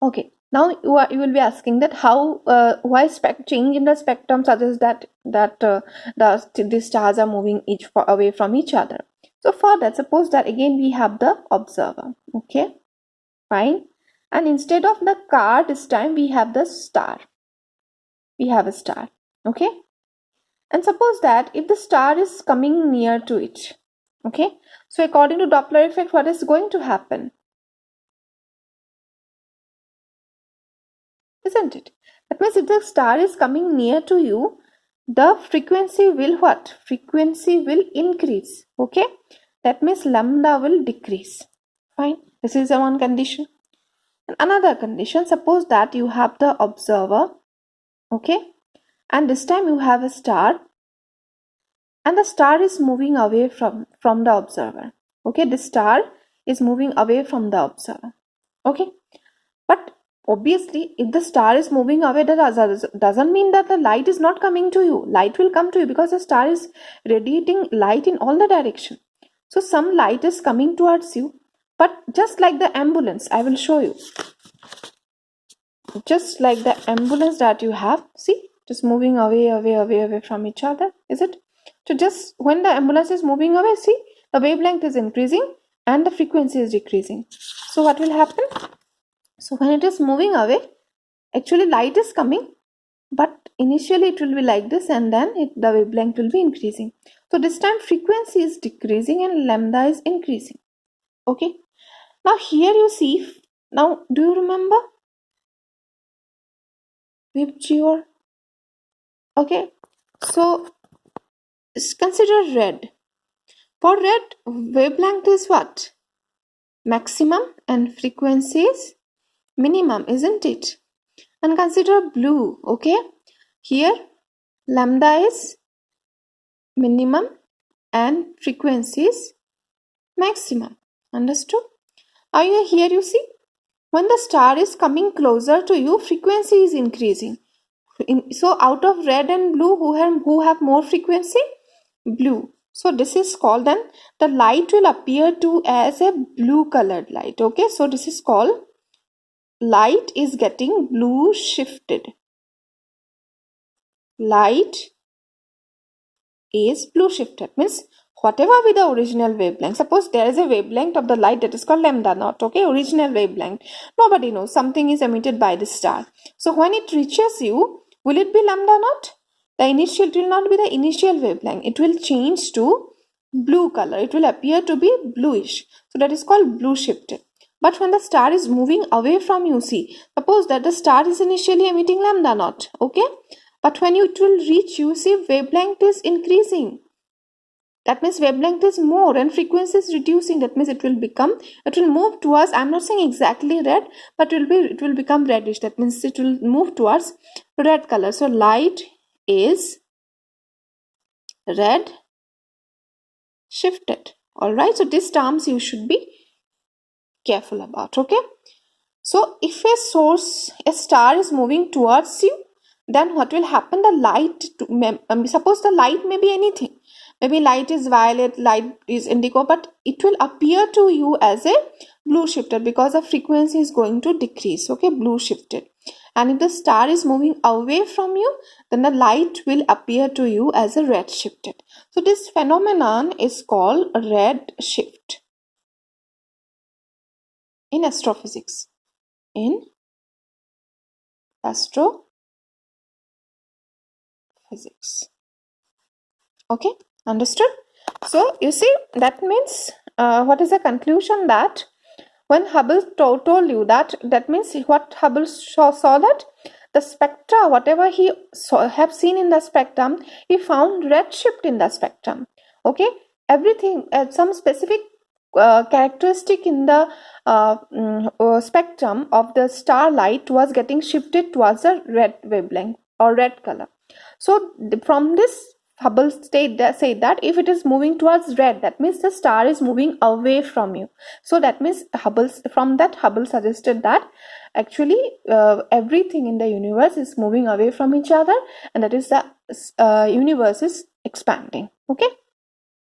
Okay, now you will be asking that how why change in the spectrum suggests that the stars are moving away from each other. So for that, suppose that again we have the observer. Okay, fine, and instead of the car this time we have the star. We have a star. Okay, and suppose that if the star is coming near to it. Okay, so according to Doppler effect, what is going to happen? Isn't it? That means if the star is coming near to you, the frequency will what? Frequency will increase. Okay, that means lambda will decrease. Fine, this is the one condition. And another condition, suppose that you have the observer, okay, and this time you have a star, and the star is moving away from the observer. Okay, the star is moving away from the observer. Okay, but obviously if the star is moving away, that doesn't mean that the light is not coming to you. Light will come to you because the star is radiating light in all the direction. So some light is coming towards you, but just like the ambulance, I will show you. Just like the ambulance that you have, see, just moving away from each other, is it? So just when the ambulance is moving away, see, the wavelength is increasing and the frequency is decreasing. So what will happen? So when it is moving away, actually light is coming, but initially it will be like this, and then the wavelength will be increasing. So this time frequency is decreasing and lambda is increasing. Okay, now here you see, now do you remember Vibgyor? Okay, so consider red. For red, wavelength is what? Maximum and frequency is minimum, isn't it? And consider blue. Okay, here lambda is minimum and frequency is maximum. Understood? Here you see, when the star is coming closer to you, frequency is increasing. So out of red and blue, who have more frequency? Blue. So this is called, then the light will appear to as a blue colored light. Okay, so this is called light is getting blue shifted. Light is blue shifted, means whatever be the original wavelength, suppose there is a wavelength of the light that is called lambda naught. Okay, original wavelength, nobody knows, something is emitted by the star. So when it reaches you, will it be lambda naught? It will not be the initial wavelength, it will change to blue color, it will appear to be bluish. So that is called blue shifted. But when the star is moving away from you, see, suppose that the star is initially emitting lambda naught. Okay, but when it will reach you, see, wavelength is increasing. That means wavelength is more and frequency is reducing. That means it will move towards, I'm not saying exactly red, but it will become reddish. That means it will move towards red color. So light is red shifted. Alright, so these terms you should be careful about. Okay, so if a star is moving towards you, then what will happen? The light, suppose the light may be anything, maybe light is violet, light is indigo, but it will appear to you as a blue shifted because the frequency is going to decrease. Okay, blue shifted. And if the star is moving away from you, then the light will appear to you as a red shifted. So this phenomenon is called red shift in astrophysics. In astrophysics. Okay, understood? So you see, that means what is the conclusion? That when Hubble told you that means what Hubble saw that the spectra, whatever he have seen in the spectrum, he found redshift in the spectrum. Okay, everything, some specific characteristic in the spectrum of the starlight was getting shifted towards a red wavelength or red color. So from this, Hubble said that if it is moving towards red, that means the star is moving away from you. So that means Hubble suggested that actually everything in the universe is moving away from each other, and that is the universe is expanding. Okay.